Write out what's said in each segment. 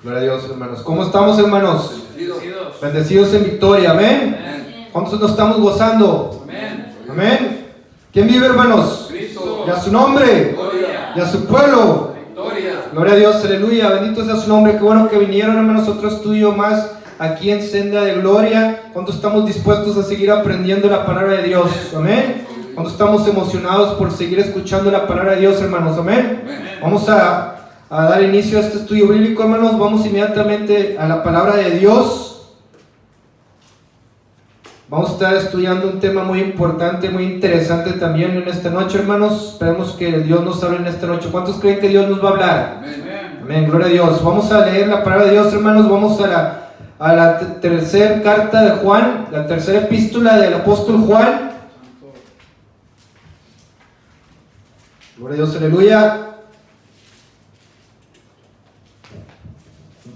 Gloria a Dios, hermanos. ¿Cómo estamos, hermanos? Bendecidos. Bendecidos en victoria, amén. Amén. ¿Cuántos nos estamos gozando? Amén. Amén. ¿Quién vive, hermanos? Cristo. Y a su nombre, Gloria. y a su pueblo. Victoria. Gloria a Dios, aleluya. Bendito sea su nombre. Qué bueno que vinieron, hermanos. Otro estudio más aquí en Senda de Gloria. ¿Cuántos estamos dispuestos a seguir aprendiendo la palabra de Dios? Amén. ¿Cuántos estamos emocionados por seguir escuchando la palabra de Dios, hermanos? Amén. Vamos a dar inicio a este estudio bíblico, hermanos. Vamos inmediatamente a la palabra de Dios. Vamos a estar estudiando un tema muy importante, muy interesante también en esta noche, hermanos. Esperemos que Dios nos hable en esta noche. ¿Cuántos creen que Dios nos va a hablar? Amén. Amén, gloria a Dios. Vamos a leer la palabra de Dios, hermanos. Vamos a la tercera carta de Juan, la tercera epístola del apóstol Juan. Gloria a Dios, aleluya.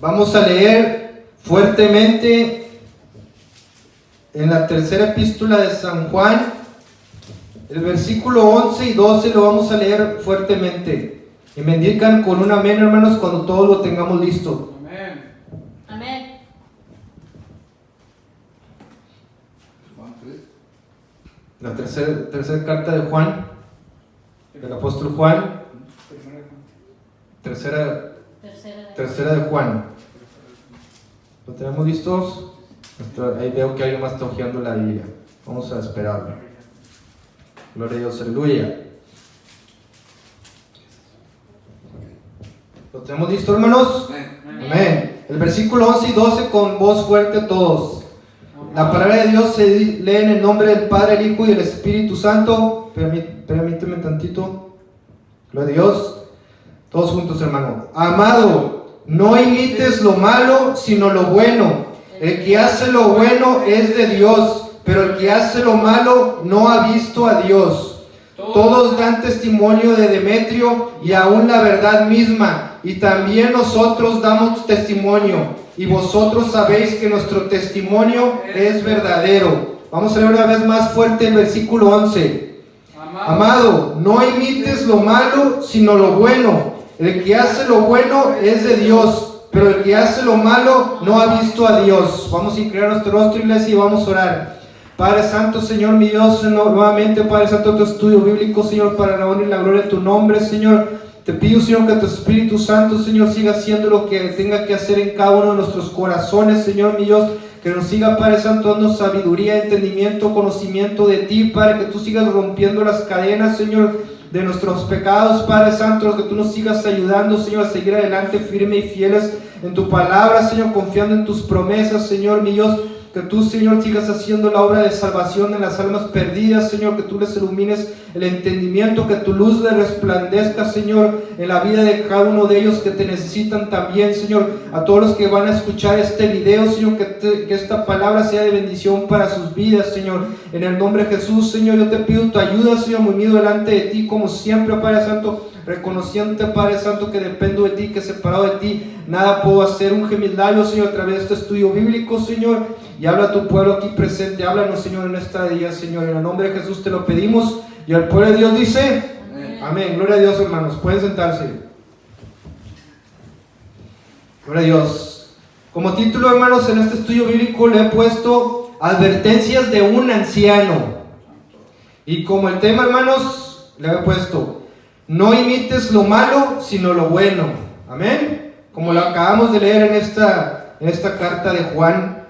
Vamos a leer fuertemente en la tercera epístola de San Juan, el versículo 11 y 12 lo vamos a leer fuertemente. Y me indican con un amén, hermanos, cuando todos lo tengamos listo. Amén. Amén. La tercera carta de Juan, del apóstol Juan, tercera de Juan. ¿Lo tenemos listos? Ahí veo que alguien más está hojeando la Biblia. Vamos a esperarlo. Gloria a Dios, aleluya. ¿Lo tenemos listo, hermanos? Amén. El versículo 11 y 12 con voz fuerte todos. La palabra de Dios se lee en el nombre del Padre, el Hijo y el Espíritu Santo. Permíteme tantito. Gloria a Dios. Todos juntos, hermano. Amado, no imites lo malo, sino lo bueno. El que hace lo bueno es de Dios, pero el que hace lo malo no ha visto a Dios. Todos dan testimonio de Demetrio y aún la verdad misma, y también nosotros damos testimonio, y vosotros sabéis que nuestro testimonio es verdadero. Vamos a leer una vez más fuerte el versículo 11. Amado, no imites lo malo, sino lo bueno. El que hace lo bueno es de Dios, pero el que hace lo malo no ha visto a Dios. Vamos a inclinar nuestro rostro, iglesia, y vamos a orar. Padre Santo, Señor, mi Dios, nuevamente, Padre Santo, tu estudio bíblico, Señor, para la honra y la gloria de tu nombre, Señor. Te pido, Señor, que tu Espíritu Santo, Señor, siga haciendo lo que tenga que hacer en cada uno de nuestros corazones, Señor, mi Dios. Que nos siga, Padre Santo, dando sabiduría, entendimiento, conocimiento de ti, Padre, que tú sigas rompiendo las cadenas, Señor, de nuestros pecados, Padre Santo, que tú nos sigas ayudando, Señor, a seguir adelante firme y fieles en tu palabra, Señor, confiando en tus promesas, Señor, mi Dios. Que tú, Señor, sigas haciendo la obra de salvación en las almas perdidas, Señor, que tú les ilumines el entendimiento, que tu luz les resplandezca, Señor, en la vida de cada uno de ellos que te necesitan también, Señor. A todos los que van a escuchar este video, Señor, que esta palabra sea de bendición para sus vidas, Señor. En el nombre de Jesús, Señor, yo te pido tu ayuda, Señor, muy unido delante de ti, como siempre, Padre Santo, reconociéndote, Padre Santo, que dependo de ti, que separado de ti nada puedo hacer. Unge mis labios, Señor, a través de este estudio bíblico, Señor, y habla a tu pueblo aquí presente. Háblanos, Señor, en esta día, Señor, en el nombre de Jesús te lo pedimos, y el pueblo de Dios dice amén. Amén. Gloria a Dios, hermanos, pueden sentarse. Gloria a Dios. Como título, hermanos, en este estudio bíblico le he puesto advertencias de un anciano, y como el tema, hermanos, le he puesto no imites lo malo, sino lo bueno. Amén. Como lo acabamos de leer en esta carta de Juan.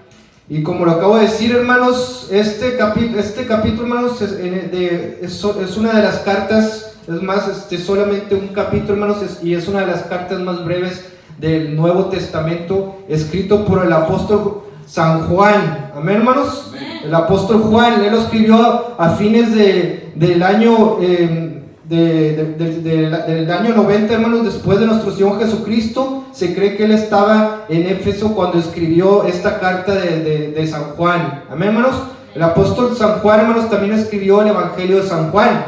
Y como lo acabo de decir, hermanos, este capítulo, hermanos, es una de las cartas, es más, solamente un capítulo, hermanos, y es una de las cartas más breves del Nuevo Testamento, escrito por el apóstol San Juan. Amén, hermanos. Amén. El apóstol Juan, él lo escribió a fines del año del año 90, hermanos, después de nuestro Señor Jesucristo. Se cree que él estaba en Éfeso cuando escribió esta carta de San Juan. Amén, hermanos. El apóstol San Juan, hermanos, también escribió el Evangelio de San Juan.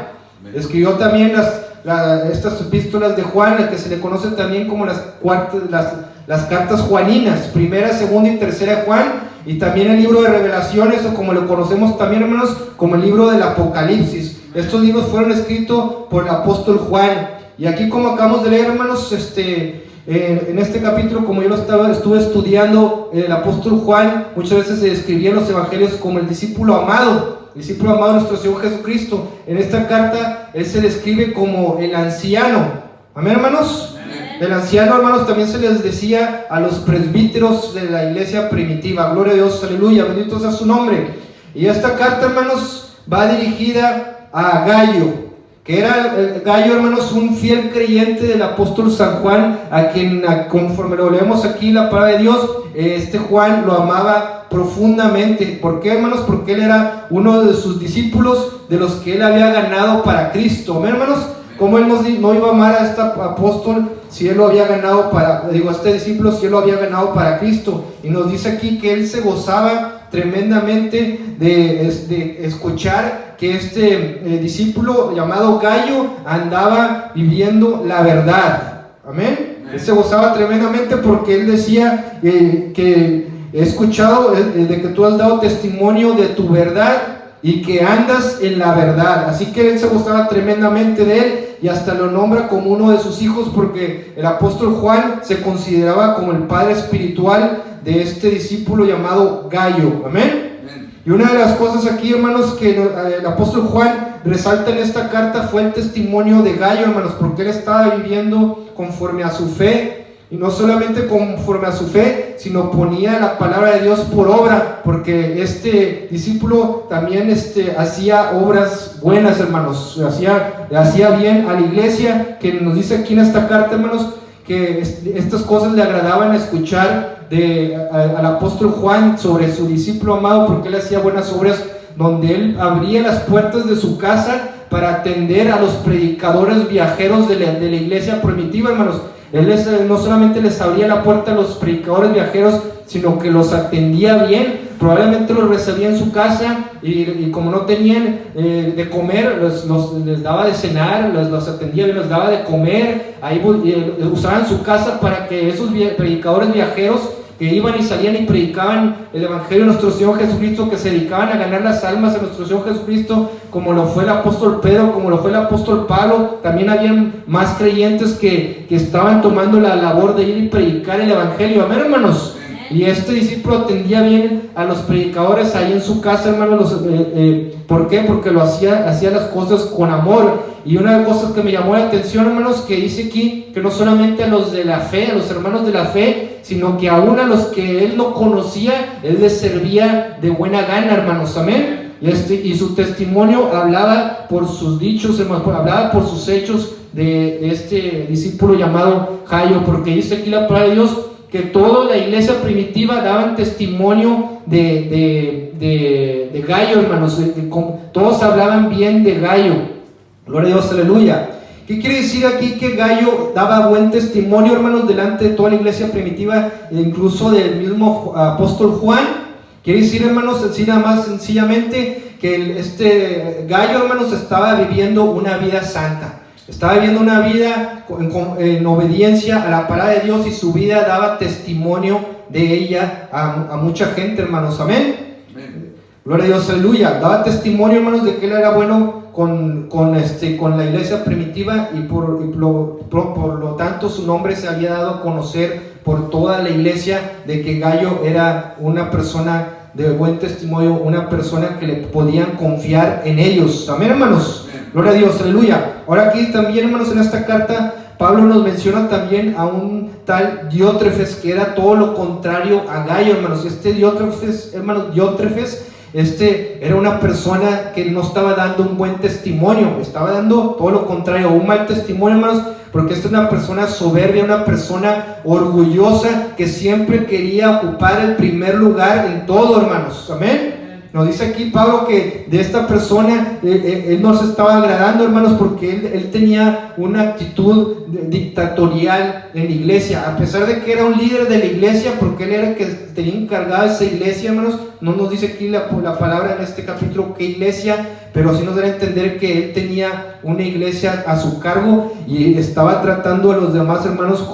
Escribió también estas epístolas de Juan, las que se le conoce también como las cartas juaninas, primera, segunda y tercera de Juan, y también el libro de Revelaciones, o como lo conocemos también, hermanos, como el libro del Apocalipsis. Estos libros fueron escritos por el apóstol Juan. Y aquí, como acabamos de leer, hermanos, En este capítulo, como yo estuve estudiando, el apóstol Juan muchas veces se describía en los evangelios como el discípulo amado de nuestro Señor Jesucristo. En esta carta él se describe como el anciano. Amén, hermanos. El anciano, hermanos, también se les decía a los presbíteros de la iglesia primitiva. Gloria a Dios, aleluya, bendito sea su nombre. Y esta carta, hermanos, va dirigida a Gayo, que era Gayo, hermanos, un fiel creyente del apóstol San Juan, a quien, conforme lo leemos aquí la palabra de Dios, este Juan lo amaba profundamente. ¿Por qué, hermanos? Porque él era uno de sus discípulos, de los que él había ganado para Cristo. ¿Amén, hermanos? ¿Cómo él no iba a amar a este apóstol si él lo había ganado a este discípulo, si él lo había ganado para Cristo? Y nos dice aquí que él se gozaba tremendamente de escuchar que este discípulo llamado Gayo andaba viviendo la verdad. Amén. Él se gozaba tremendamente porque él decía que he escuchado de que tú has dado testimonio de tu verdad y que andas en la verdad. Así que él se gustaba tremendamente de él y hasta lo nombra como uno de sus hijos, porque el apóstol Juan se consideraba como el padre espiritual de este discípulo llamado Gayo. Amén. Y una de las cosas aquí, hermanos, que el apóstol Juan resalta en esta carta fue el testimonio de Gayo, hermanos, porque él estaba viviendo conforme a su fe. Y no solamente conforme a su fe, sino ponía la palabra de Dios por obra, porque este discípulo también hacía obras buenas, hermanos, hacía bien a la iglesia, que nos dice aquí en esta carta, hermanos, que estas cosas le agradaban escuchar al apóstol Juan sobre su discípulo amado, porque él hacía buenas obras, donde él abría las puertas de su casa para atender a los predicadores viajeros de la iglesia primitiva, hermanos. Él no solamente les abría la puerta a los predicadores viajeros, sino que los atendía bien. Probablemente los recibía en su casa y como no tenían de comer, les daba de cenar, los atendía bien, les daba de comer. Ahí usaban su casa para que esos predicadores viajeros que iban y salían y predicaban el evangelio de nuestro Señor Jesucristo, que se dedicaban a ganar las almas de nuestro Señor Jesucristo, como lo fue el apóstol Pedro, como lo fue el apóstol Pablo. También habían más creyentes que estaban tomando la labor de ir y predicar el evangelio. Amén, hermanos. Y este discípulo atendía bien a los predicadores ahí en su casa, hermanos. ¿Por qué? Porque hacía las cosas con amor. Y una de las cosas que me llamó la atención, hermanos, que dice aquí que no solamente a los de la fe, a los hermanos de la fe, sino que aún a los que él no conocía, él les servía de buena gana, hermanos. Amén. Y su testimonio hablaba por sus dichos, hermanos, hablaba por sus hechos de este discípulo llamado Gayo, porque dice aquí la palabra de Dios que toda la iglesia primitiva daban testimonio de Gayo, hermanos. Todos hablaban bien de Gayo. Gloria a Dios, aleluya. ¿Qué quiere decir aquí? Que Gayo daba buen testimonio, hermanos, delante de toda la iglesia primitiva, incluso del mismo apóstol Juan. Quiere decir, hermanos, sencillamente que Gayo, hermanos, estaba viviendo una vida santa. Estaba viviendo una vida en obediencia a la palabra de Dios, y su vida daba testimonio de ella a mucha gente, hermanos. Amén. Gloria a Dios, aleluya. Daba testimonio, hermanos, de que él era bueno con la iglesia primitiva, y por lo tanto su nombre se había dado a conocer por toda la iglesia, de que Gayo era una persona de buen testimonio, una persona que le podían confiar en ellos. Amén, hermanos. Gloria a Dios, aleluya. Ahora aquí también, hermanos, en esta carta Pablo nos menciona también a un tal Diótrefes, que era todo lo contrario a Gayo, hermanos. Diótrefes, hermanos, era una persona que no estaba dando un buen testimonio, estaba dando todo lo contrario, un mal testimonio, hermanos, porque esta es una persona soberbia, una persona orgullosa, que siempre quería ocupar el primer lugar en todo, hermanos. Amén. Nos dice aquí Pablo que de esta persona él no se estaba agradando, hermanos, porque él tenía una actitud dictatorial en la iglesia, a pesar de que era un líder de la iglesia, porque él era el que tenía encargado esa iglesia, hermanos. No nos dice aquí la palabra en este capítulo qué iglesia, pero sí nos da a entender que él tenía una iglesia a su cargo y estaba tratando a los demás hermanos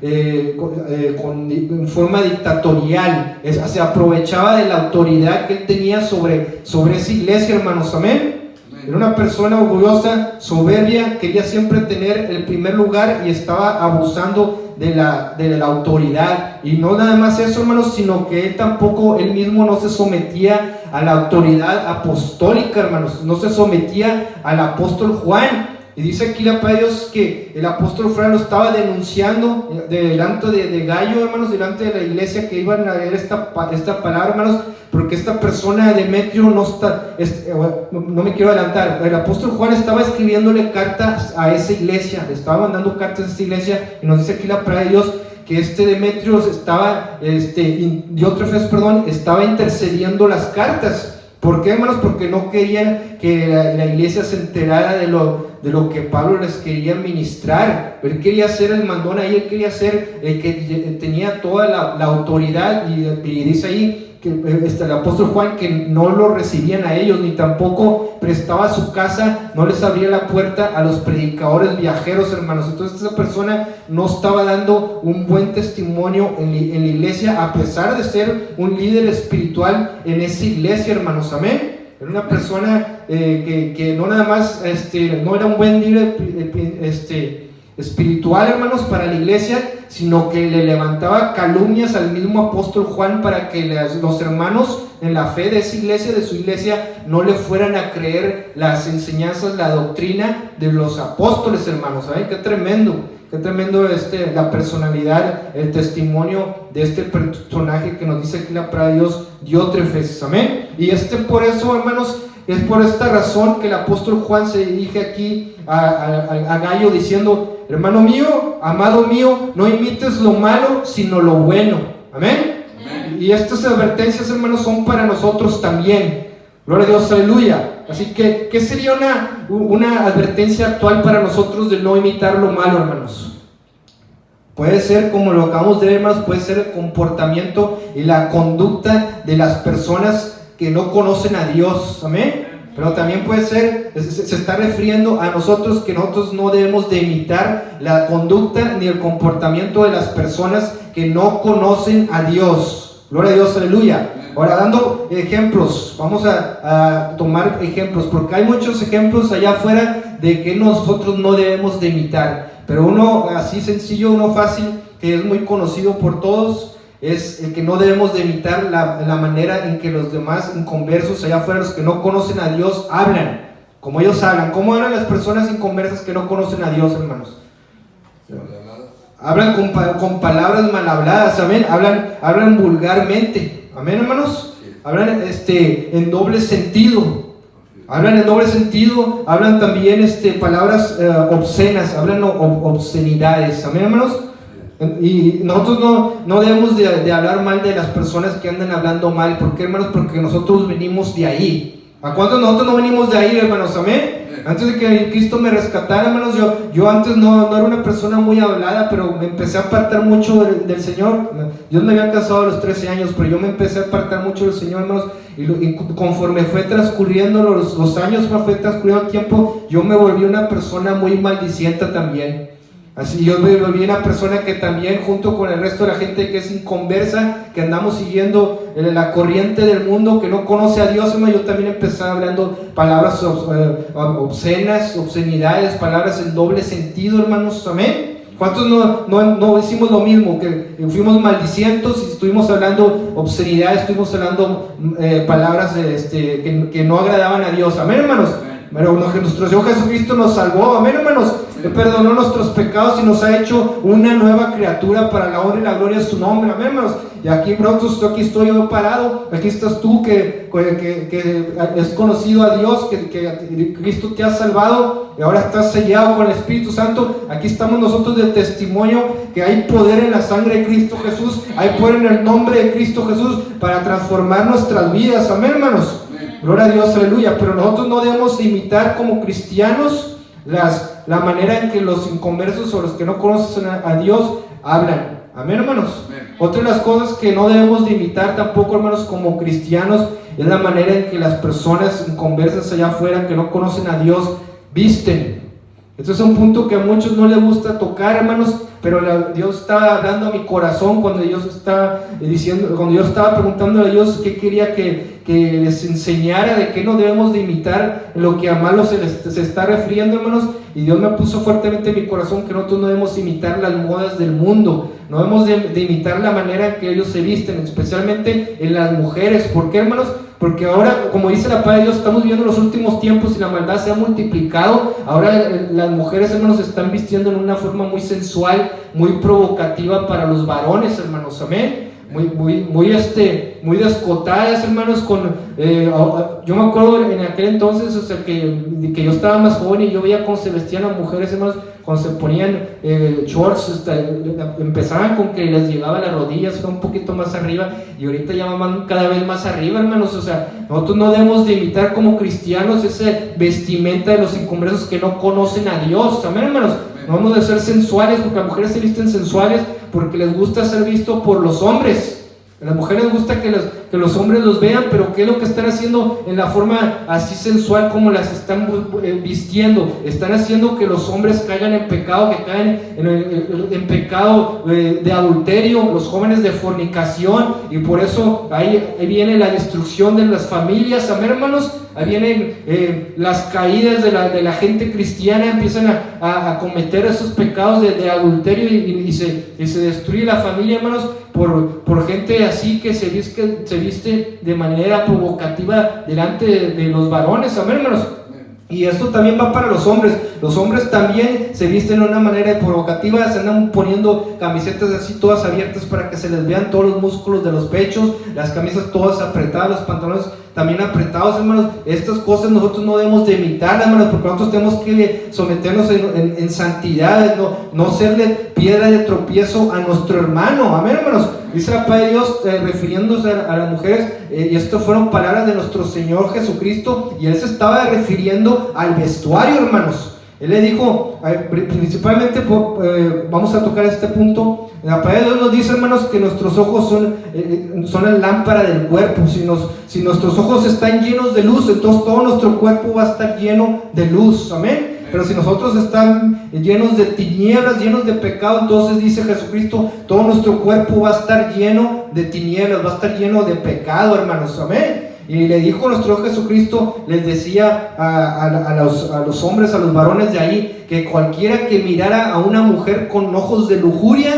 en forma dictatorial. Se aprovechaba de la autoridad que él tenía sobre esa iglesia, hermanos. Amén. Era una persona orgullosa, soberbia, quería siempre tener el primer lugar y estaba abusando de la autoridad. Y no nada más eso, hermanos, sino que él mismo no se sometía a la autoridad apostólica, hermanos. No se sometía al apóstol Juan. Y dice aquí la palabra de Dios que el apóstol Juan lo estaba denunciando delante de Gallo, hermanos, delante de la iglesia, que iban a leer esta palabra, hermanos, porque esta persona, Demetrio, no me quiero adelantar. El apóstol Juan estaba escribiéndole cartas a esa iglesia, le estaba mandando cartas a esa iglesia, y nos dice aquí la palabra de Dios que Demetrio estaba, Diótrefes, estaba intercediendo las cartas. ¿Por qué, hermanos? Porque no querían que la iglesia se enterara de lo que Pablo les quería ministrar. Él quería ser el mandón ahí, él quería ser el que tenía toda la autoridad, y dice ahí que el apóstol Juan que no lo recibían a ellos, ni tampoco prestaba su casa, no les abría la puerta a los predicadores viajeros, hermanos. Entonces esa persona no estaba dando un buen testimonio en la iglesia, a pesar de ser un líder espiritual en esa iglesia, hermanos. Amén. Era una persona que no nada más no era un buen líder espiritual, hermanos, para la iglesia, sino que le levantaba calumnias al mismo apóstol Juan para que los hermanos en la fe de esa iglesia, de su iglesia, no le fueran a creer las enseñanzas, la doctrina de los apóstoles, hermanos. ¿Saben? Qué tremendo la personalidad, el testimonio de este personaje que nos dice aquí la palabra de Dios, Diótrefes. Amén. Y por eso, hermanos, es por esta razón que el apóstol Juan se dirige aquí a Gallo diciendo: hermano mío, amado mío, no imites lo malo, sino lo bueno. Amén. Amén. Y estas advertencias, hermanos, son para nosotros también. Gloria a Dios, aleluya. Así que, ¿qué sería una advertencia actual para nosotros de no imitar lo malo, hermanos? Puede ser, como lo acabamos de ver, hermanos, puede ser el comportamiento y la conducta de las personas que no conocen a Dios. Amén. Pero también puede ser, se está refiriendo a nosotros, que nosotros no debemos de imitar la conducta ni el comportamiento de las personas que no conocen a Dios. Gloria a Dios, aleluya. Ahora, dando ejemplos, vamos a tomar ejemplos, porque hay muchos ejemplos allá afuera de que nosotros no debemos de imitar. Pero uno así sencillo, uno fácil, que es muy conocido por todos, es el que no debemos de imitar la manera en que los demás inconversos allá afuera, los que no conocen a Dios, hablan, como ellos hablan. ¿Cómo hablan las personas inconversas que no conocen a Dios, hermanos? Hablan con palabras mal habladas, amén. Hablan vulgarmente, amén, hermanos. Hablan en doble sentido. Hablan en doble sentido, hablan también palabras obscenas, hablan obscenidades, amén, hermanos. Y nosotros no debemos de hablar mal de las personas que andan hablando mal. ¿Por qué, hermanos? Porque nosotros venimos de ahí. ¿A cuántos nosotros no venimos de ahí, hermanos? Amén. Antes de que Cristo me rescatara, hermanos, yo antes no era una persona muy hablada, pero me empecé a apartar mucho del Señor. Dios me había casado a los 13 años, pero yo me empecé a apartar mucho del Señor, hermanos. Y conforme fue transcurriendo los años, fue transcurriendo el tiempo, yo me volví una persona muy maldicienta también. Así yo me volví una persona que también, junto con el resto de la gente que es inconversa, que andamos siguiendo la corriente del mundo, que no conoce a Dios, hermano, yo también empecé hablando palabras obscenas, obscenidades, palabras en doble sentido, hermanos. Amén. ¿Cuántos no hicimos lo mismo? Que fuimos maldicientos y estuvimos hablando obscenidades, estuvimos hablando palabras que no agradaban a Dios. Amén, hermanos. Pero nuestro Señor Jesucristo nos salvó, amén, hermanos. Él perdonó nuestros pecados y nos ha hecho una nueva criatura para la honra y la gloria de su nombre, amén, hermanos. Y aquí pronto aquí estoy yo parado, aquí estás tú que es conocido a Dios, que Cristo te ha salvado y ahora estás sellado con el Espíritu Santo. Aquí estamos nosotros de testimonio que hay poder en la sangre de Cristo Jesús, hay poder en el nombre de Cristo Jesús para transformar nuestras vidas, amén, hermanos. Gloria a Dios, aleluya. Pero nosotros no debemos imitar como cristianos la manera en que los inconversos o los que no conocen a Dios hablan. Amén, hermanos. Amén. Otra de las cosas que no debemos de imitar tampoco, hermanos, como cristianos, es la manera en que las personas inconversas allá afuera que no conocen a Dios visten. Este es un punto que a muchos no les gusta tocar, hermanos, pero Dios estaba hablando a mi corazón cuando Dios estaba diciendo, cuando yo estaba preguntándole a Dios qué quería que que les enseñara de qué no debemos de imitar lo que a malo se está refiriendo, hermanos. Y Dios me puso fuertemente en mi corazón que nosotros no debemos imitar las modas del mundo, no debemos de imitar la manera en que ellos se visten, especialmente en las mujeres. ¿Por qué, hermanos? Porque ahora, como dice la palabra de Dios, estamos viviendo los últimos tiempos y la maldad se ha multiplicado. Ahora las mujeres, hermanos, se están vistiendo en una forma muy sensual, muy provocativa para los varones, hermanos, amén. Muy descotadas, hermanos. Yo me acuerdo en aquel entonces, o sea, que yo estaba más joven y yo veía cómo se vestían las mujeres, hermanos, cuando se ponían shorts, empezaban con que les llegaba a las rodillas, un poquito más arriba, y ahorita ya van cada vez más arriba, hermanos. O sea, nosotros no debemos de imitar como cristianos ese vestimenta de los inconversos que no conocen a Dios, amén, hermanos. No debemos de ser sensuales, porque las mujeres se visten sensuales porque les gusta ser visto por los hombres. A las mujeres les gusta que los hombres los vean, pero ¿qué es lo que están haciendo en la forma así sensual como las están vistiendo? Están haciendo que los hombres caigan en pecado, que caigan en pecado de adulterio, los jóvenes de fornicación, y por eso ahí viene la destrucción de las familias, amén, hermanos. Ahí vienen las caídas de la gente cristiana, empiezan a cometer esos pecados de adulterio y se destruye la familia, hermanos, por gente así que se viste de manera provocativa delante de los varones, amén, hermanos. Y esto también va para los hombres. Los hombres también se visten de una manera provocativa, se andan poniendo camisetas así todas abiertas para que se les vean todos los músculos de los pechos, las camisas todas apretadas, los pantalones también apretados, hermanos. Estas cosas nosotros no debemos de imitar, hermanos, porque nosotros tenemos que someternos en santidad, no serle piedra de tropiezo a nuestro hermano, amén, hermanos. Dice la palabra de Dios, refiriéndose a las mujeres, y esto fueron palabras de nuestro Señor Jesucristo, y Él se estaba refiriendo al vestuario, hermanos. Él le dijo, principalmente, vamos a tocar este punto. La palabra de Dios nos dice, hermanos, que nuestros ojos son la lámpara del cuerpo. Si nuestros ojos están llenos de luz, entonces todo nuestro cuerpo va a estar lleno de luz, amén. Pero si nosotros están llenos de tinieblas, llenos de pecado, entonces dice Jesucristo, todo nuestro cuerpo va a estar lleno de tinieblas, va a estar lleno de pecado, hermanos, amén. Y le dijo nuestro Jesucristo, les decía a los hombres, a los varones de ahí, que cualquiera que mirara a una mujer con ojos de lujuria,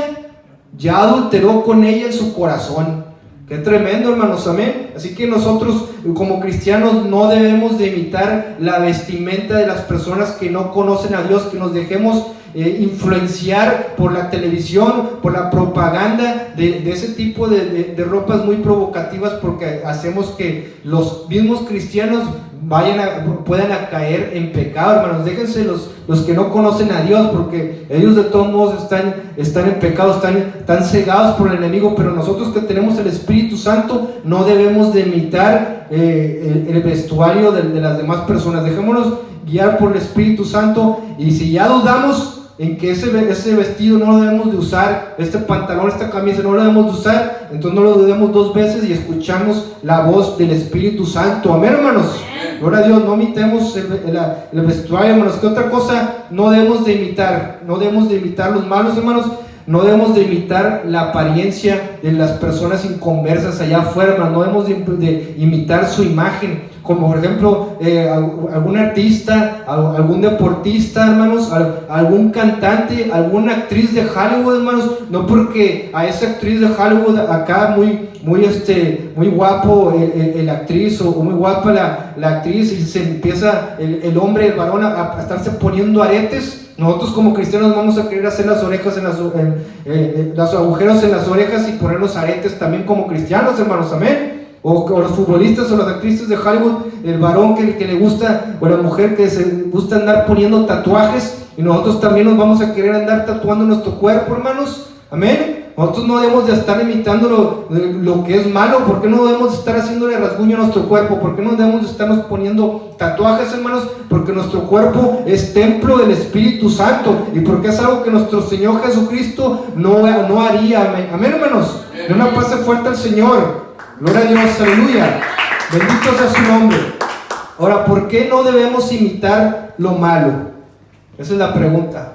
ya adulteró con ella en su corazón. Qué tremendo, hermanos, amén. Así que nosotros como cristianos no debemos de imitar la vestimenta de las personas que no conocen a Dios, que nos dejemos influenciar por la televisión, por la propaganda de ese tipo de ropas muy provocativas, porque hacemos que los mismos cristianos puedan caer en pecado, hermanos. Déjense los que no conocen a Dios, porque ellos de todos modos están en pecado, están cegados por el enemigo, pero nosotros que tenemos el Espíritu Santo no debemos de imitar el vestuario de las demás personas. Dejémonos guiar por el Espíritu Santo, y si ya dudamos en que ese vestido no lo debemos de usar, este pantalón, esta camisa no lo debemos de usar, entonces no lo dudemos dos veces y escuchamos la voz del Espíritu Santo, amén, hermanos. Gloria a Dios. No imitemos el vestuario, hermanos. ¿Qué otra cosa no debemos de imitar? No debemos de imitar los malos, hermanos. No debemos de imitar la apariencia de las personas inconversas allá afuera, hermanos. No debemos de imitar su imagen, como por ejemplo algún artista, algún deportista, hermanos, algún cantante, alguna actriz de Hollywood, hermanos. No porque a esa actriz de Hollywood acá muy guapo la actriz, o muy guapa la actriz, y se empieza el hombre, el varón a estarse poniendo aretes. Nosotros como cristianos vamos a querer hacer las orejas los agujeros en las orejas y poner los aretes también como cristianos, hermanos, amén. O los futbolistas o las actrices de Hollywood, el varón que le gusta, o la mujer que se gusta andar poniendo tatuajes, y nosotros también nos vamos a querer andar tatuando nuestro cuerpo, hermanos, amén. Nosotros no debemos de estar imitando lo que es malo. ¿Por qué no debemos de estar haciéndole rasguño a nuestro cuerpo? ¿Por qué no debemos de estarnos poniendo tatuajes, hermanos? Porque nuestro cuerpo es templo del Espíritu Santo, y porque es algo que nuestro Señor Jesucristo no haría, amén, hermanos. De una paz fuerte al Señor. Gloria a Dios, aleluya. Bendito sea su nombre. Ahora, ¿por qué no debemos imitar lo malo? Esa es la pregunta.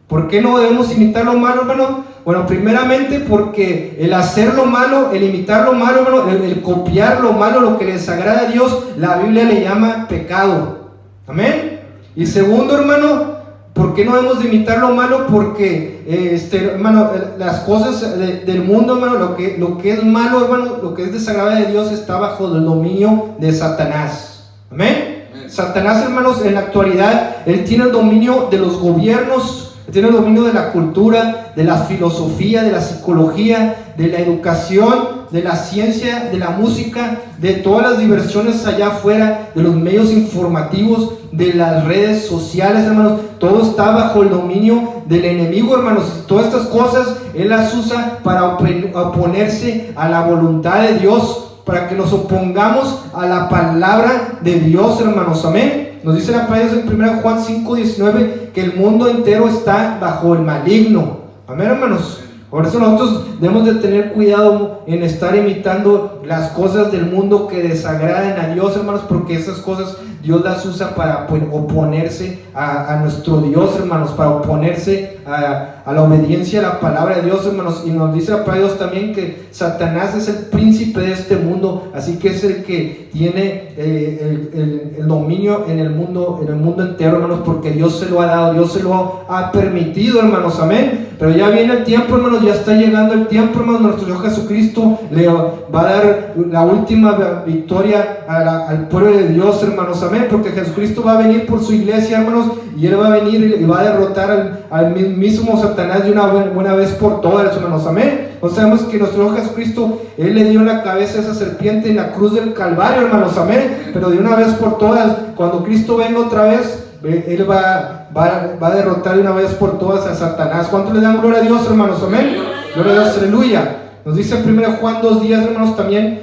¿Por qué no debemos imitar lo malo, hermano? Bueno, primeramente porque el hacer lo malo, el imitar lo malo, hermano, el copiar lo malo, lo que le desagrada a Dios, la Biblia le llama pecado. Amén. Y segundo, hermano, ¿por qué no debemos de imitar lo malo? Porque, hermano, las cosas del mundo, hermano, lo que es malo, hermano, lo que es desagradable de Dios está bajo el dominio de Satanás. Amén. Satanás, hermanos, en la actualidad, él tiene el dominio de los gobiernos, tiene el dominio de la cultura, de la filosofía, de la psicología, de la educación, de la ciencia, de la música, de todas las diversiones allá afuera, de los medios informativos, de las redes sociales, hermanos. Todo está bajo el dominio del enemigo, hermanos. Todas estas cosas él las usa para oponerse a la voluntad de Dios, para que nos opongamos a la palabra de Dios, hermanos. Amén. Nos dice la palabra en 1 Juan 5:19 que el mundo entero está bajo el maligno. Amén, hermanos. Por eso nosotros debemos de tener cuidado en estar imitando las cosas del mundo que desagradan a Dios, hermanos, porque esas cosas Dios las usa para oponerse a nuestro Dios, hermanos, para oponerse a la obediencia a la palabra de Dios, hermanos. Y nos dice la palabra de Dios también que Satanás es el príncipe de este mundo, así que es el que tiene el dominio en el mundo entero, hermanos, porque Dios se lo ha dado, Dios se lo ha permitido, hermanos. Amén. Pero ya viene el tiempo, hermanos, ya está llegando el tiempo, hermanos. Nuestro Señor Jesucristo le va a dar la última victoria al pueblo de Dios, hermanos. Amén. Porque Jesucristo va a venir por su iglesia, hermanos, y Él va a venir y va a derrotar al mismo Satanás de una buena vez por todas, hermanos. Amén. O sabemos que nuestro Señor Jesucristo, Él le dio la cabeza a esa serpiente en la cruz del Calvario, hermanos. Amén. Pero de una vez por todas, cuando Cristo venga otra vez, Él va a derrotar de una vez por todas a Satanás. ¿Cuánto le dan gloria a Dios, hermanos? Amén. Gloria a Dios, aleluya. Nos dice en 1 Juan 2:10, hermanos, también: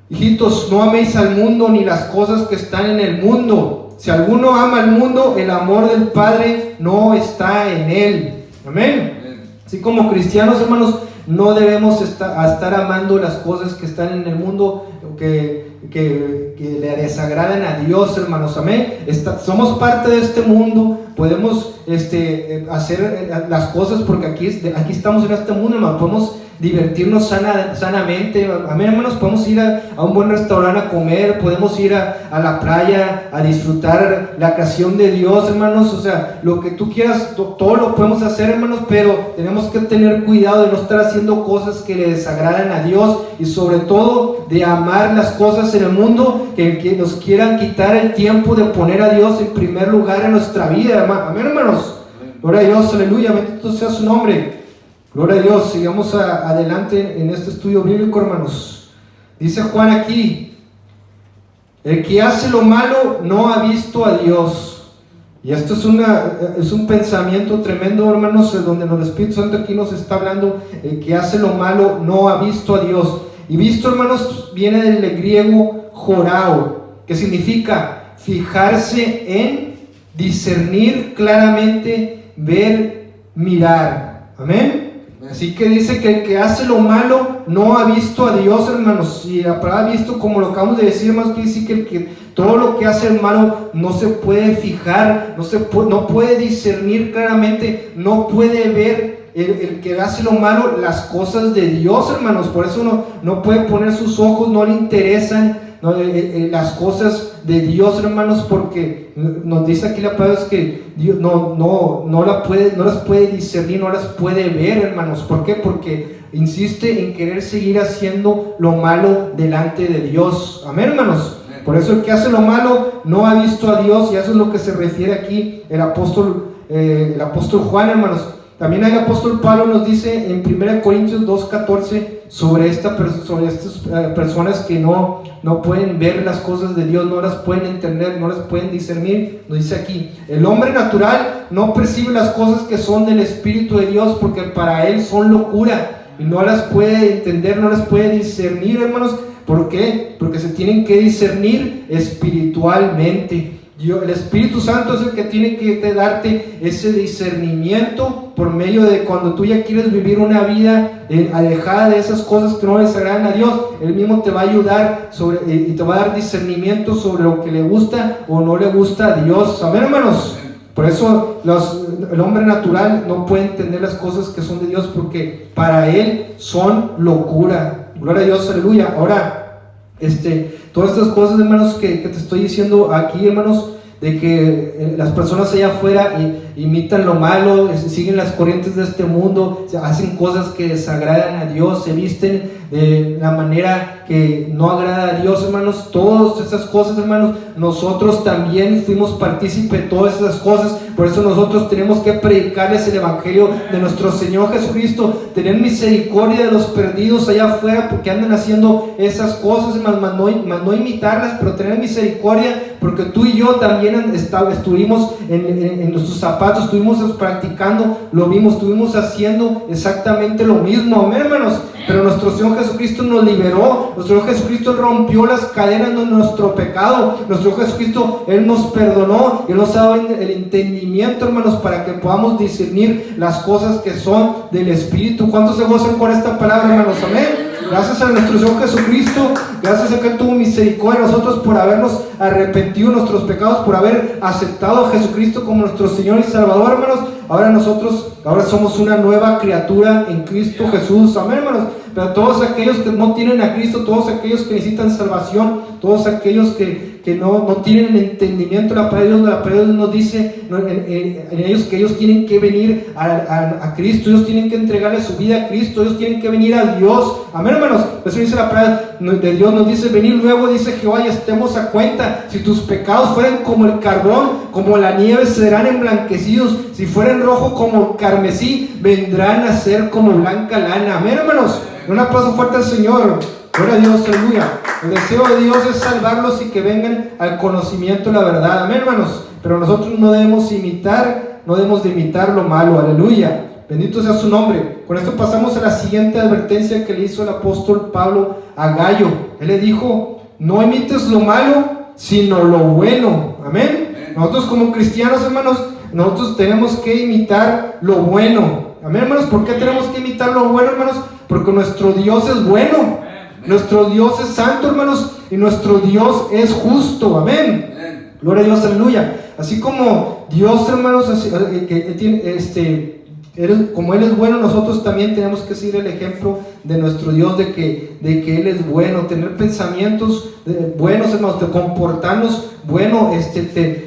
hijitos, no améis al mundo ni las cosas que están en el mundo. Si alguno ama al mundo, el amor del Padre no está en él. Amén. Así como cristianos, hermanos, no debemos estar amando las cosas que están en el mundo, que le desagradan a Dios, hermanos. Amén. Somos parte de este mundo, podemos hacer las cosas porque aquí estamos en este mundo, hermanos. Podemos divertirnos sanamente, amén, hermanos. Podemos ir a un buen restaurante a comer, podemos ir a la playa a disfrutar la creación de Dios, hermanos. O sea, lo que tú quieras, todo lo podemos hacer, hermanos, pero tenemos que tener cuidado de no estar haciendo cosas que le desagradan a Dios, y sobre todo de amar las cosas en el mundo que nos quieran quitar el tiempo de poner a Dios en primer lugar en nuestra vida, amén, hermanos. Gloria a Dios, aleluya, bendito sea su nombre. Gloria a Dios. Sigamos adelante en este estudio bíblico, hermanos. Dice Juan aquí: el que hace lo malo no ha visto a Dios. Y esto es un pensamiento tremendo, hermanos, donde el Espíritu Santo aquí nos está hablando. El que hace lo malo no ha visto a Dios. Y visto, hermanos, viene del griego jorao, que significa fijarse en, discernir claramente, ver, mirar. Amén. Así que dice que el que hace lo malo no ha visto a Dios, hermanos. Y la palabra visto, como lo acabamos de decir, hermanos, quiere decir que todo lo que hace el malo no se puede fijar, no puede discernir claramente, no puede ver el que hace lo malo las cosas de Dios, hermanos. Por eso no puede poner sus ojos, no le interesan las cosas de Dios, hermanos, porque nos dice aquí la palabra es que Dios no las puede discernir, no las puede ver, hermanos. ¿Por qué? Porque insiste en querer seguir haciendo lo malo delante de Dios. Amén, hermanos. Por eso el que hace lo malo no ha visto a Dios, y a eso es lo que se refiere aquí el apóstol Juan, hermanos. También el apóstol Pablo nos dice en 1 Corintios 2:14 sobre estas personas que no pueden ver las cosas de Dios, no las pueden entender, no las pueden discernir. Nos dice aquí: el hombre natural no percibe las cosas que son del Espíritu de Dios, porque para él son locura, y no las puede entender, no las puede discernir, hermanos. ¿Por qué? Porque se tienen que discernir espiritualmente. El Espíritu Santo es el que tiene que darte ese discernimiento por medio de cuando tú ya quieres vivir una vida alejada de esas cosas que no les agradan a Dios. Él mismo te va a ayudar y te va a dar discernimiento sobre lo que le gusta o no le gusta a Dios. Amén, hermanos. Por eso el hombre natural no puede entender las cosas que son de Dios, porque para él son locura. Gloria a Dios, aleluya. Ahora, todas estas cosas, hermanos, que te estoy diciendo aquí, hermanos, de que las personas allá afuera imitan lo malo, siguen las corrientes de este mundo, hacen cosas que desagradan a Dios, se visten de la manera que no agrada a Dios, hermanos. Todas esas cosas, hermanos, nosotros también fuimos partícipes de todas esas cosas. Por eso nosotros tenemos que predicarles el evangelio de nuestro Señor Jesucristo, tener misericordia de los perdidos allá afuera porque andan haciendo esas cosas, hermanos, más no imitarlas, pero tener misericordia, porque tú y yo también estuvimos en nuestros zapatos, estuvimos practicando lo mismo, estuvimos haciendo exactamente lo mismo, amén, hermanos. Pero nuestro Señor Jesucristo nos liberó, nuestro Señor Jesucristo rompió las cadenas de nuestro pecado, nuestro Señor Jesucristo, Él nos perdonó, Él nos ha dado el entendimiento, hermanos, para que podamos discernir las cosas que son del Espíritu. ¿Cuántos se gozan con esta palabra, hermanos? Amén. Gracias a nuestro Señor Jesucristo, gracias a que Él tuvo misericordia de nosotros por habernos arrepentido de nuestros pecados, por haber aceptado a Jesucristo como nuestro Señor y Salvador, hermanos. Ahora somos una nueva criatura en Cristo Jesús, amén, hermanos. Pero todos aquellos que no tienen a Cristo, todos aquellos que necesitan salvación, todos aquellos que no tienen entendimiento de la palabra de Dios, nos dice en ellos que ellos tienen que venir a Cristo, ellos tienen que entregarle su vida a Cristo, ellos tienen que venir a Dios, amén, hermanos. Eso dice la palabra de Dios, nos dice: venir luego, dice Jehová, y estemos a cuenta. Si tus pecados fueran como el carbón, como la nieve, serán emblanquecidos. Si fueran rojo como carmesí, vendrán a ser como blanca lana, amén, hermanos. Un aplauso fuerte al Señor. Gloria a Dios, aleluya. El deseo de Dios es salvarlos y que vengan al conocimiento de la verdad, amén, hermanos. Pero nosotros no debemos de imitar lo malo, aleluya. Bendito sea su nombre. Con esto pasamos a la siguiente advertencia que le hizo el apóstol Pablo a Gallo. Él le dijo: no imites lo malo, sino lo bueno, amén. Nosotros como cristianos, hermanos, nosotros tenemos que imitar lo bueno, amén, hermanos. ¿Por qué tenemos que imitar lo bueno, hermanos? Porque nuestro Dios es bueno, nuestro Dios es santo, hermanos, y nuestro Dios es justo, amén. Gloria a Dios, aleluya. Así como Dios, hermanos, como Él es bueno, nosotros también tenemos que seguir el ejemplo de nuestro Dios, de que Él es bueno, tener pensamientos buenos, hermanos, de comportarnos bueno,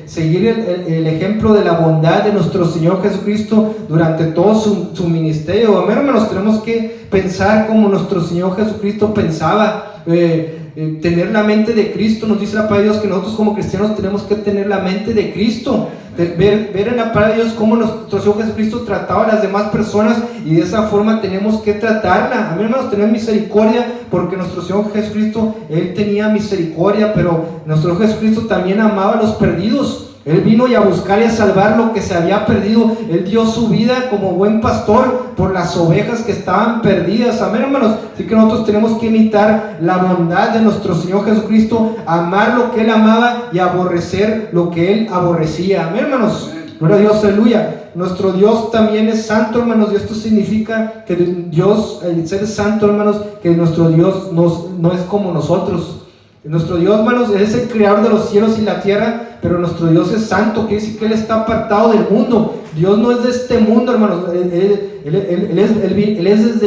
seguir el ejemplo de la bondad de nuestro Señor Jesucristo durante todo su ministerio, amén, hermanos. Tenemos que pensar como nuestro Señor Jesucristo pensaba, tener la mente de Cristo. Nos dice la palabra de Dios que nosotros como cristianos tenemos que tener la mente de Cristo, ver en la palabra de Dios cómo nuestro Señor Jesucristo trataba a las demás personas, y de esa forma tenemos que tratarla, amén, hermanos. Tener misericordia, porque nuestro Señor Jesucristo, Él tenía misericordia, pero nuestro Señor Jesucristo también amaba a los perdidos. Él vino y a buscar y a salvar lo que se había perdido. Él dio su vida como buen pastor por las ovejas que estaban perdidas, amén, hermanos. Así que nosotros tenemos que imitar la bondad de nuestro Señor Jesucristo, amar lo que Él amaba y aborrecer lo que Él aborrecía, amén, hermanos. Gloria a Dios, aleluya. Nuestro Dios también es santo, hermanos, y esto significa que Dios, el ser santo, hermanos, que nuestro Dios no es como nosotros. Nuestro Dios, hermanos, es el creador de los cielos y la tierra, pero nuestro Dios es santo, quiere decir que Él está apartado del mundo. Dios no es de este mundo, hermanos. Él es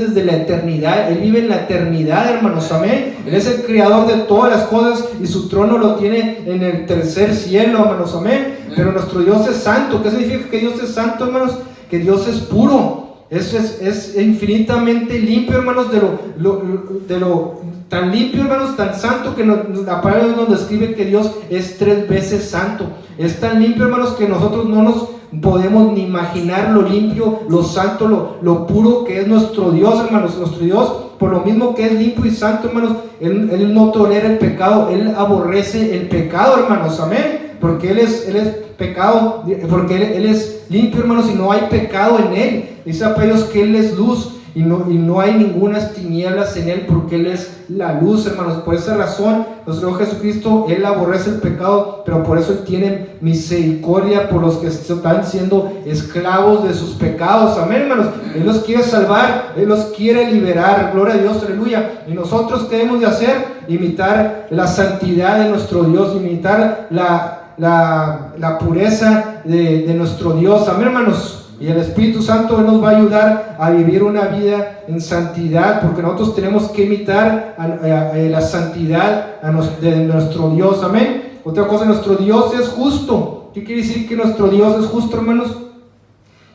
desde la eternidad. Él vive en la eternidad, hermanos, amén. Él es el creador de todas las cosas y su trono lo tiene en el tercer cielo, hermanos, amén. Pero nuestro Dios es santo. ¿Qué significa que Dios es santo, hermanos? Que Dios es puro. Es infinitamente limpio, hermanos, de lo tan limpio, hermanos, tan santo, que la palabra nos describe que Dios es 3 veces santo. Es tan limpio, hermanos, que nosotros no nos podemos ni imaginar lo limpio, lo santo, lo puro que es nuestro Dios, hermanos. Nuestro Dios, por lo mismo que es limpio y santo, hermanos, Él no tolera el pecado, Él aborrece el pecado, hermanos, amén. Porque Él es pecado, porque Él es limpio, hermanos, y no hay pecado en Él. Dice a Dios que Él es luz y no hay ninguna tinieblas en Él, porque Él es la luz, hermanos. Por esa razón, nuestro Señor Jesucristo, Él aborrece el pecado, pero por eso Él tiene misericordia por los que están siendo esclavos de sus pecados, amén, hermanos. Él los quiere salvar, Él los quiere liberar, gloria a Dios, aleluya. Y nosotros, ¿qué debemos de hacer? Imitar la santidad de nuestro Dios, imitar la pureza de nuestro Dios. Amén, hermanos. Y el Espíritu Santo nos va a ayudar a vivir una vida en santidad, porque nosotros tenemos que imitar la santidad de nuestro Dios. Amén. Otra cosa, nuestro Dios es justo. ¿Qué quiere decir que nuestro Dios es justo, hermanos?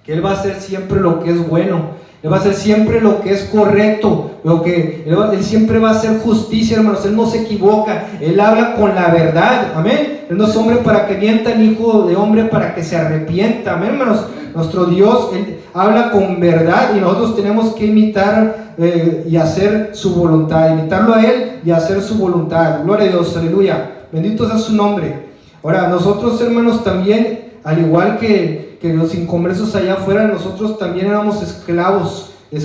Que Él va a hacer siempre lo que es bueno. Él va a hacer siempre lo que es correcto. Él siempre va a hacer justicia, hermanos. Él no se equivoca. Él habla con la verdad. Amén. Él no es hombre para que mienta, ni hijo de hombre para que se arrepienta. Amén, hermanos. Nuestro Dios, Él habla con verdad y nosotros tenemos que imitar y hacer su voluntad. Imitarlo a Él y hacer su voluntad. Gloria a Dios, aleluya. Bendito sea su nombre. Ahora, nosotros, hermanos, también, al igual que los inconversos allá afuera, nosotros también éramos esclavos de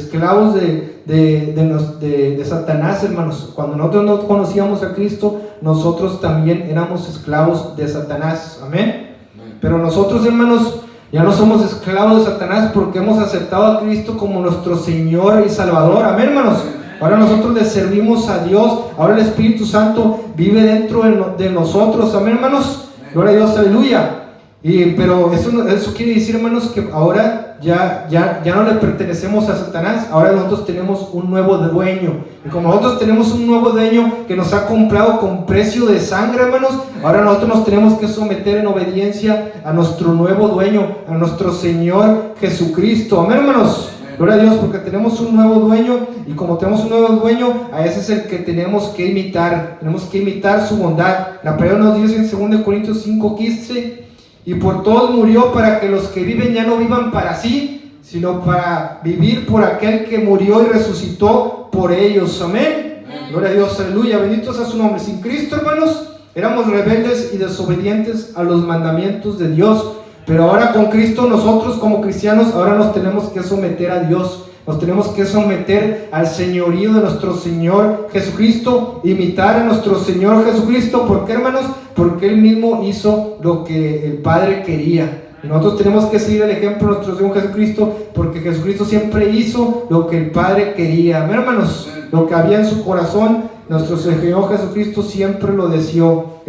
Satanás, hermanos. Cuando nosotros no conocíamos a Cristo, nosotros también éramos esclavos de Satanás. Amén. Pero nosotros, hermanos, ya no somos esclavos de Satanás porque hemos aceptado a Cristo como nuestro Señor y Salvador. Amén, hermanos. Ahora nosotros le servimos a Dios. Ahora el Espíritu Santo vive dentro de nosotros. Amén, hermanos. Gloria a Dios, aleluya. Pero eso quiere decir, hermanos, que ahora ya no le pertenecemos a Satanás. Ahora nosotros tenemos un nuevo dueño. Y como nosotros tenemos un nuevo dueño que nos ha comprado con precio de sangre, hermanos, ahora nosotros nos tenemos que someter en obediencia a nuestro nuevo dueño, a nuestro Señor Jesucristo. Amén, hermanos. Gloria a Dios, porque tenemos un nuevo dueño, y como tenemos un nuevo dueño, a ese es el que tenemos que imitar. Tenemos que imitar su bondad. La palabra nos dice en 2 Corintios 5:15: y por todos murió, para que los que viven ya no vivan para sí, sino para vivir por aquel que murió y resucitó por ellos. Amén. Gloria a Dios, aleluya, bendito sea su nombre. Sin Cristo, hermanos, éramos rebeldes y desobedientes a los mandamientos de Dios. Pero ahora con Cristo, nosotros como cristianos, ahora nos tenemos que someter a Dios. Nos tenemos que someter al señorío de nuestro Señor Jesucristo, imitar a nuestro Señor Jesucristo. ¿Por qué, hermanos? Porque Él mismo hizo lo que el Padre quería. Y nosotros tenemos que seguir el ejemplo de nuestro Señor Jesucristo, porque Jesucristo siempre hizo lo que el Padre quería. Amén, hermanos. Lo que había en su corazón, nuestro Señor Jesucristo siempre lo deseó.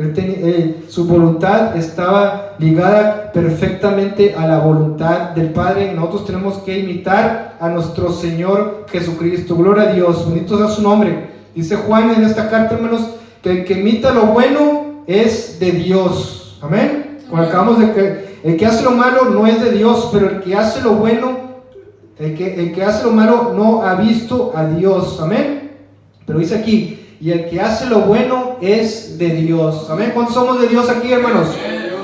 Su voluntad estaba ligada perfectamente a la voluntad del Padre. Nosotros tenemos que imitar a nuestro Señor Jesucristo. Gloria a Dios, bendito sea su nombre. Dice Juan en esta carta, hermanos, que el que imita lo bueno es de Dios. Amén. Como acabamos de que el que hace lo malo no es de Dios, pero el que hace lo bueno, el que hace lo malo no ha visto a Dios. Amén. Pero dice aquí: y el que hace lo bueno es de Dios. Amén. ¿Cuántos somos de Dios aquí, hermanos?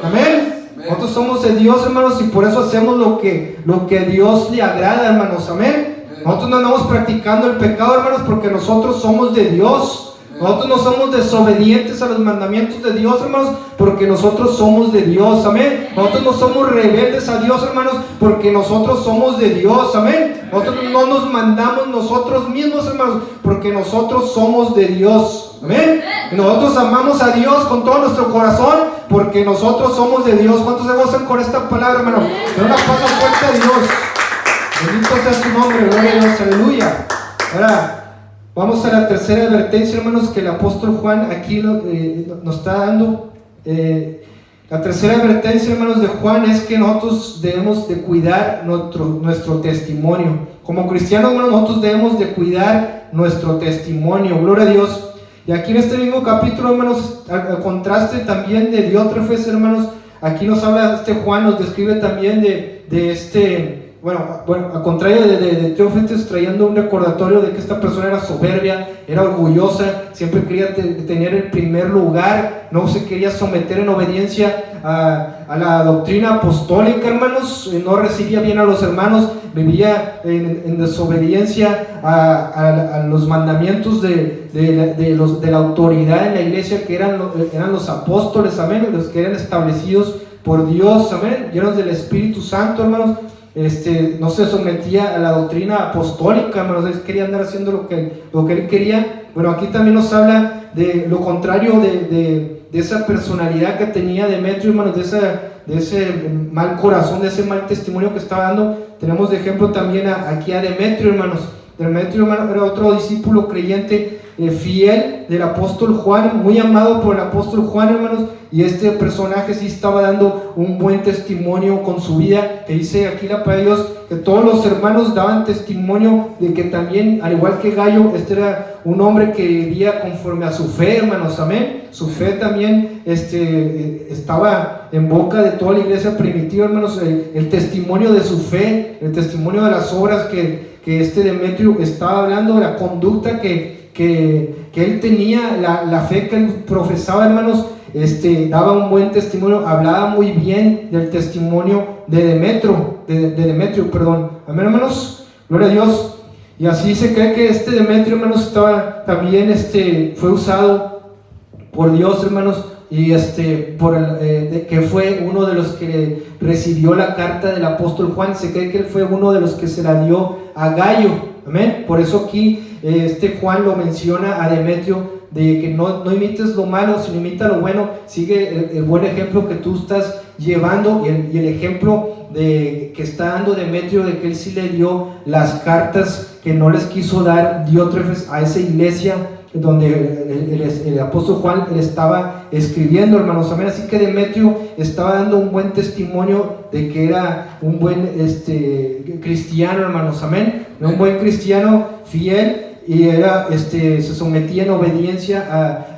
Amén. Nosotros somos de Dios, hermanos, y por eso hacemos lo que a Dios le agrada, hermanos. Amén. Nosotros no andamos practicando el pecado, hermanos, porque nosotros somos de Dios. Nosotros no somos desobedientes a los mandamientos de Dios, hermanos, porque nosotros somos de Dios. Amén. Nosotros no somos rebeldes a Dios, hermanos, porque nosotros somos de Dios. Amén. Nosotros no nos mandamos nosotros mismos, hermanos, porque nosotros somos de Dios. Amén. Y nosotros amamos a Dios con todo nuestro corazón, porque nosotros somos de Dios. ¿Cuántos se gozan con esta palabra, hermano? Den una paso fuerte a Dios. Bendito sea su nombre. Gloria a Dios. Aleluya. Ahora vamos a la tercera advertencia, hermanos, que el apóstol Juan aquí nos está dando. La tercera advertencia, hermanos, de Juan es que nosotros debemos de cuidar nuestro testimonio. Como cristianos, hermanos, nosotros debemos de cuidar nuestro testimonio. Gloria a Dios. Y aquí en este mismo capítulo, hermanos, al contraste también de Diótrefes, hermanos, aquí nos habla Juan, nos describe también bueno, al contrario de Teófilo, trayendo un recordatorio de que esta persona era soberbia, era orgullosa, siempre quería tener el primer lugar, no se quería someter en obediencia a la doctrina apostólica, hermanos, no recibía bien a los hermanos, vivía en desobediencia a los mandamientos de la autoridad en la iglesia, que eran los apóstoles, amén, los que eran establecidos por Dios, amén, llenos del Espíritu Santo, hermanos. No se sometía a la doctrina apostólica, hermanos. Él quería andar haciendo lo que él quería. Bueno, aquí también nos habla de lo contrario de esa personalidad que tenía Demetrio, hermanos, de ese mal corazón, de ese mal testimonio que estaba dando. Tenemos de ejemplo también aquí a Demetrio, hermanos. Demetrio, hermano, era otro discípulo creyente fiel del apóstol Juan, muy amado por el apóstol Juan, hermanos, y este personaje sí estaba dando un buen testimonio con su vida, que dice aquí la palabra de Dios, que todos los hermanos daban testimonio de que también, al igual que Gallo, este era un hombre que vivía conforme a su fe, hermanos, amén. Su fe también estaba en boca de toda la iglesia primitiva, hermanos, el testimonio de su fe, el testimonio de las obras que este Demetrio estaba hablando, la conducta que él tenía, la fe que él profesaba, hermanos, daba un buen testimonio, hablaba muy bien del testimonio de Demetrio, perdón. Amén, hermanos, gloria a Dios. Y así se cree que este Demetrio, hermanos, estaba también, fue usado por Dios, hermanos, y que fue uno de los que recibió la carta del apóstol Juan. Se cree que él fue uno de los que se la dio a Gallo, amén. Por eso aquí Juan lo menciona a Demetrio, de que no imites lo malo, sino imita lo bueno. Sigue el buen ejemplo que tú estás llevando, y el ejemplo que está dando Demetrio, de que él sí le dio las cartas que no les quiso dar Diótrefes a esa iglesia donde el apóstol Juan le estaba escribiendo, hermanos, amén. Así que Demetrio estaba dando un buen testimonio de que era un buen cristiano, hermanos, amén, un buen cristiano fiel, y se sometía en obediencia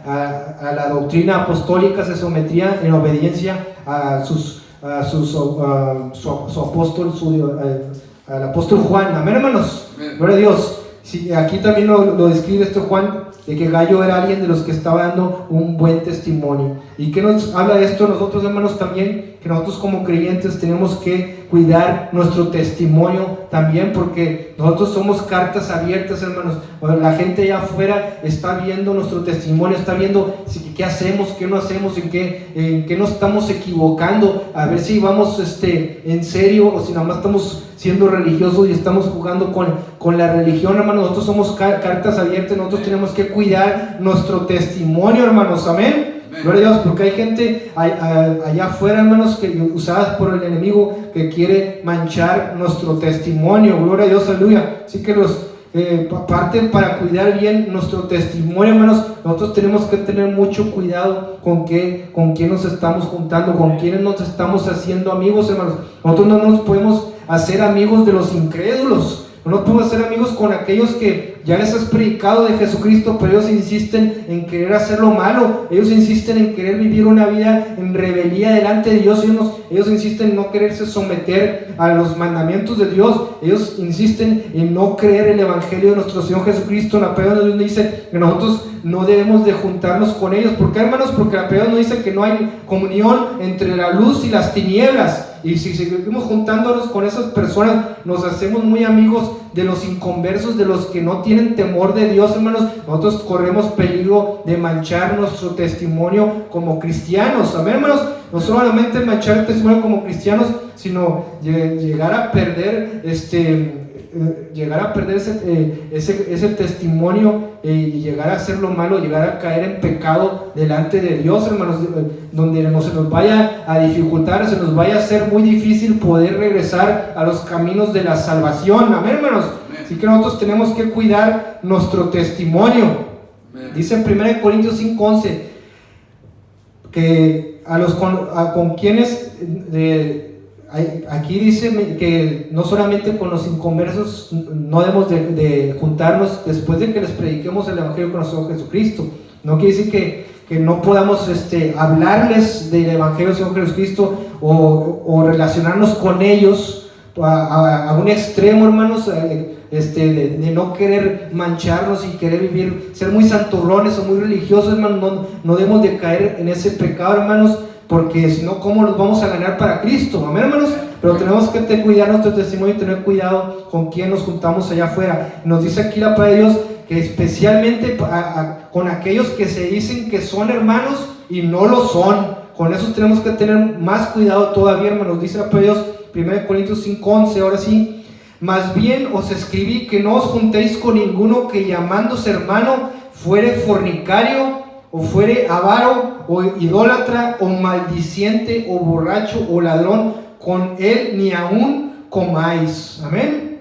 a la doctrina apostólica, se sometía en obediencia a su apóstol, al apóstol Juan, amén, hermanos, gloria a Dios. Sí, aquí también lo describe Juan, de que Gallo era alguien de los que estaba dando un buen testimonio. ¿Y qué nos habla esto nosotros, hermanos? También que nosotros como creyentes tenemos que cuidar nuestro testimonio también, porque nosotros somos cartas abiertas, hermanos. La gente allá afuera está viendo nuestro testimonio, está viendo qué hacemos, qué no hacemos, en qué nos estamos equivocando, a ver si vamos en serio o si nada más estamos siendo religiosos y estamos jugando con la religión, hermanos. Nosotros somos cartas abiertas, nosotros tenemos que cuidar nuestro testimonio, hermanos, amén. Gloria a Dios, porque hay gente allá afuera, hermanos, usadas por el enemigo, que quiere manchar nuestro testimonio. Gloria a Dios, aleluya. Así que parte para cuidar bien nuestro testimonio, hermanos, nosotros tenemos que tener mucho cuidado con quién nos estamos juntando, con quiénes nos estamos haciendo amigos, hermanos. Nosotros no nos podemos hacer amigos de los incrédulos. No podemos ser amigos con aquellos que ya les has predicado de Jesucristo, pero ellos insisten en querer hacer lo malo. Ellos insisten en querer vivir una vida en rebeldía delante de Dios. Ellos insisten en no quererse someter a los mandamientos de Dios. Ellos insisten en no creer el evangelio de nuestro Señor Jesucristo. La palabra de Dios dice que nosotros no debemos de juntarnos con ellos. ¿Por qué, hermanos? Porque la palabra nos dice que no hay comunión entre la luz y las tinieblas. Y si seguimos juntándonos con esas personas, nos hacemos muy amigos de los inconversos, de los que no tienen temor de Dios, hermanos. Nosotros corremos peligro de manchar nuestro testimonio como cristianos, amén, hermanos. No solamente manchar el testimonio como cristianos, sino llegar a perder ese testimonio, y llegar a hacer lo malo, llegar a caer en pecado delante de Dios, hermanos, donde se nos vaya a dificultar, se nos vaya a hacer muy difícil poder regresar a los caminos de la salvación, amén, hermanos. Así que nosotros tenemos que cuidar nuestro testimonio. Dice en 1 Corintios 5:11 que con quienes aquí dice que no solamente con los inconversos no debemos de juntarnos después de que les prediquemos el evangelio con nuestro Jesucristo. No quiere decir que no podamos hablarles del evangelio del Señor Jesucristo o relacionarnos con ellos a un extremo, hermanos, de no querer mancharnos y querer ser muy santurrones o muy religiosos, hermanos. No debemos de caer en ese pecado, hermanos, porque si no, ¿cómo los vamos a ganar para Cristo? Amén, hermanos. Pero tenemos que cuidar nuestro testimonio y tener cuidado con quién nos juntamos allá afuera. Nos dice aquí la palabra de Dios que especialmente con aquellos que se dicen que son hermanos y no lo son. Con eso tenemos que tener más cuidado todavía, hermanos. Dice la palabra de Dios, 1 Corintios 5:11, ahora sí. Más bien os escribí que no os juntéis con ninguno que llamándose hermano fuere fornicario, o fuere avaro, o idólatra, o maldiciente, o borracho, o ladrón. Con él ni aún comáis. Amén.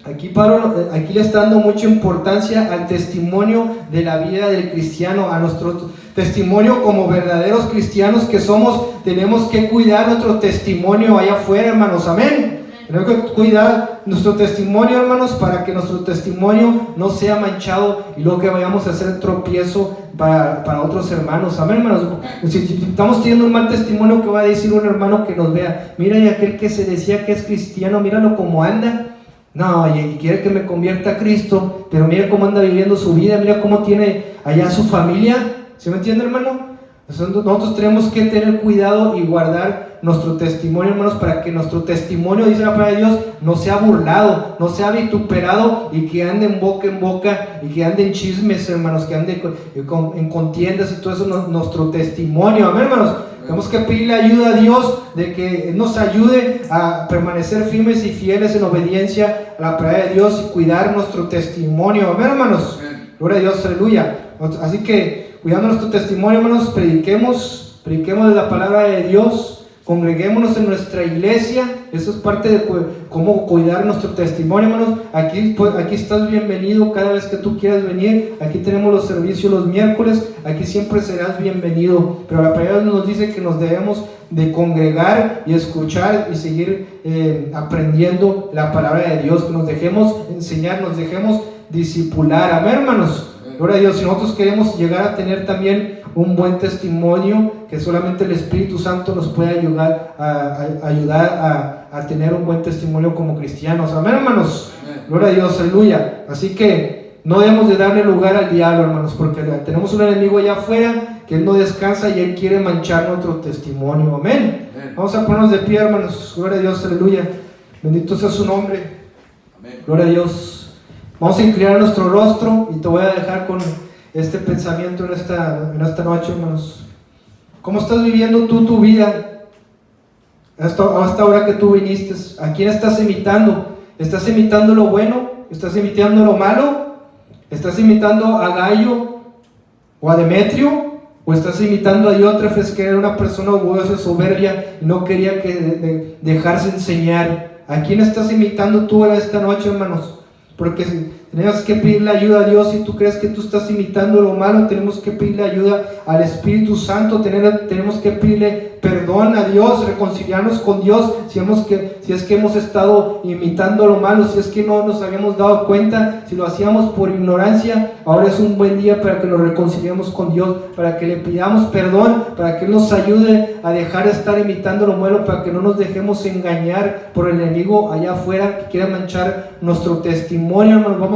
Aquí Pablo aquí le está dando mucha importancia al testimonio de la vida del cristiano, a nuestro testimonio como verdaderos cristianos que somos. Tenemos que cuidar nuestro testimonio allá afuera, hermanos, amén. Tenemos que cuidar nuestro testimonio, hermanos, para que nuestro testimonio no sea manchado y luego que vayamos a hacer tropiezo para otros hermanos, amén, hermanos. Si estamos teniendo un mal testimonio, ¿qué va a decir un hermano que nos vea? Mira, y aquel que se decía que es cristiano, míralo cómo anda. No, y quiere que me convierta a Cristo, pero mira cómo anda viviendo su vida, mira cómo tiene allá su familia. ¿Se me entiende, hermano? Nosotros tenemos que tener cuidado y guardar nuestro testimonio, hermanos, para que nuestro testimonio, dice la palabra de Dios, no sea burlado, no sea vituperado y que ande en boca y que ande en chismes, hermanos, que ande en contiendas y todo eso, nuestro testimonio, amén, hermanos. Tenemos que pedirle ayuda a Dios de que nos ayude a permanecer firmes y fieles en obediencia a la palabra de Dios y cuidar nuestro testimonio, amén, hermanos. Gloria a Dios, aleluya. Así que cuidando nuestro testimonio, hermanos, prediquemos de la palabra de Dios, congreguémonos en nuestra iglesia. Eso es parte de cómo cuidar nuestro testimonio, hermanos. Aquí estás bienvenido cada vez que tú quieras venir. Aquí tenemos los servicios los miércoles, aquí siempre serás bienvenido. Pero la palabra nos dice que nos debemos de congregar y escuchar y seguir aprendiendo la palabra de Dios, que nos dejemos enseñar, nos dejemos discipular, amén, hermanos. Gloria a Dios. Si nosotros queremos llegar a tener también un buen testimonio, que solamente el Espíritu Santo nos puede ayudar a tener un buen testimonio como cristianos, amén, hermanos. Gloria a Dios, aleluya. Así que no debemos de darle lugar al diablo, hermanos, porque tenemos un enemigo allá afuera que él no descansa y él quiere manchar nuestro testimonio, amén. Vamos a ponernos de pie, hermanos. Gloria a Dios, aleluya. Bendito sea su nombre. Gloria a Dios. Vamos a inclinar nuestro rostro y te voy a dejar con este pensamiento en esta noche, hermanos. ¿Cómo estás viviendo tú tu vida hasta ahora que tú viniste? ¿A quién estás imitando? ¿Estás imitando lo bueno? ¿Estás imitando lo malo? ¿Estás imitando a Gallo o a Demetrio? ¿O estás imitando a Diótrefes, que era una persona orgullosa y soberbia y no quería dejarse enseñar? ¿A quién estás imitando tú en esta noche, hermanos? Porque tenemos que pedirle ayuda a Dios. Si tú crees que tú estás imitando lo malo, tenemos que pedirle ayuda al Espíritu Santo. Tenemos que pedirle perdón a Dios, reconciliarnos con Dios si es que hemos estado imitando lo malo, si es que no nos habíamos dado cuenta, si lo hacíamos por ignorancia. Ahora es un buen día para que nos reconciliemos con Dios, para que le pidamos perdón, para que Él nos ayude a dejar de estar imitando lo malo, para que no nos dejemos engañar por el enemigo allá afuera que quiera manchar nuestro testimonio, hermanos.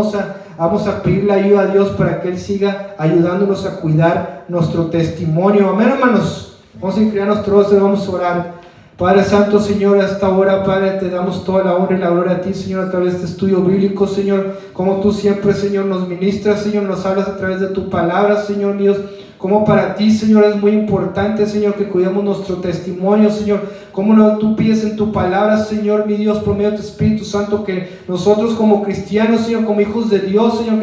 Vamos a pedirle ayuda a Dios para que Él siga ayudándonos a cuidar nuestro testimonio, amén, hermanos. Vamos a inclinar nuestro rostro y vamos a orar. Padre Santo, Señor, a esta hora, Padre, te damos toda la honra y la gloria a ti, Señor, a través de este estudio bíblico, Señor, como tú siempre, Señor, nos ministras, Señor, nos hablas a través de tu palabra, Señor mío, como para ti, Señor, es muy importante, Señor, que cuidemos nuestro testimonio, Señor, como tú pides en tu palabra, Señor, mi Dios, por medio de tu Espíritu Santo, que nosotros como cristianos, Señor, como hijos de Dios, Señor,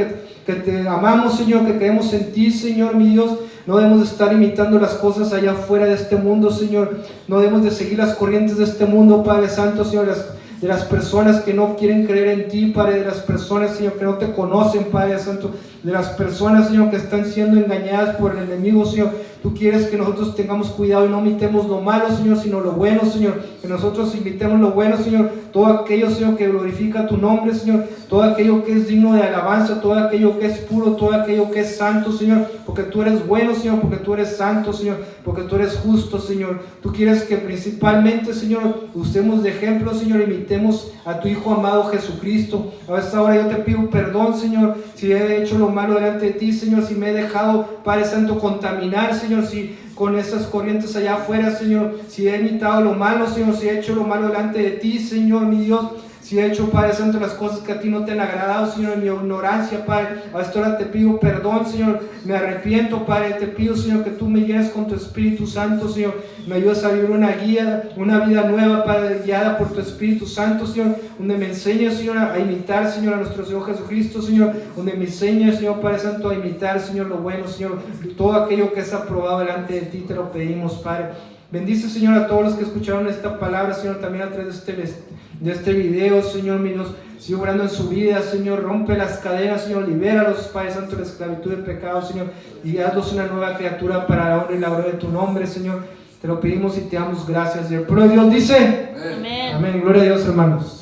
que te amamos, Señor, que creemos en ti, Señor, mi Dios. No debemos de estar imitando las cosas allá afuera de este mundo, Señor. No debemos de seguir las corrientes de este mundo, Padre Santo, Señor, de las personas que no quieren creer en ti, Padre, de las personas, Señor, que no te conocen, Padre Santo, de las personas, Señor, que están siendo engañadas por el enemigo, Señor. Tú quieres que nosotros tengamos cuidado y no imitemos lo malo, Señor, sino lo bueno, Señor. Que nosotros imitemos lo bueno, Señor. Todo aquello, Señor, que glorifica tu nombre, Señor. Todo aquello que es digno de alabanza, todo aquello que es puro, todo aquello que es santo, Señor. Porque tú eres bueno, Señor, porque tú eres santo, Señor. Porque tú eres justo, Señor. Tú quieres que principalmente, Señor, usemos de ejemplo, Señor, imitemos a tu Hijo amado Jesucristo. A esta hora yo te pido perdón, Señor, si he hecho lo malo delante de ti, Señor, si me he dejado, Padre Santo, contaminar, Señor, si con esas corrientes allá afuera, Señor, si he imitado lo malo, Señor, si he hecho lo malo delante de ti, Señor, mi Dios, si he hecho, Padre Santo, las cosas que a ti no te han agradado, Señor, en mi ignorancia, Padre, a esta hora te pido perdón, Señor, me arrepiento, Padre, te pido, Señor, que tú me llenes con tu Espíritu Santo, Señor, me ayudes a vivir una vida nueva, Padre, guiada por tu Espíritu Santo, Señor, donde me enseñes, Señor, a imitar, Señor, a nuestro Señor Jesucristo, Señor, donde me enseñes, Señor, Padre Santo, a imitar, Señor, lo bueno, Señor, todo aquello que es aprobado delante de ti, te lo pedimos, Padre. Bendice, Señor, a todos los que escucharon esta palabra, Señor, también a través de de este video, Señor, mi Dios. Sigue obrando en su vida, Señor. Rompe las cadenas, Señor. Libéralos, Padre Santo, de la esclavitud del pecado, Señor. Y hazlos una nueva criatura para la honra y la gloria de tu nombre, Señor. Te lo pedimos y te damos gracias. Y el pueblo de Dios dice: Amén. Amén. Gloria a Dios, hermanos.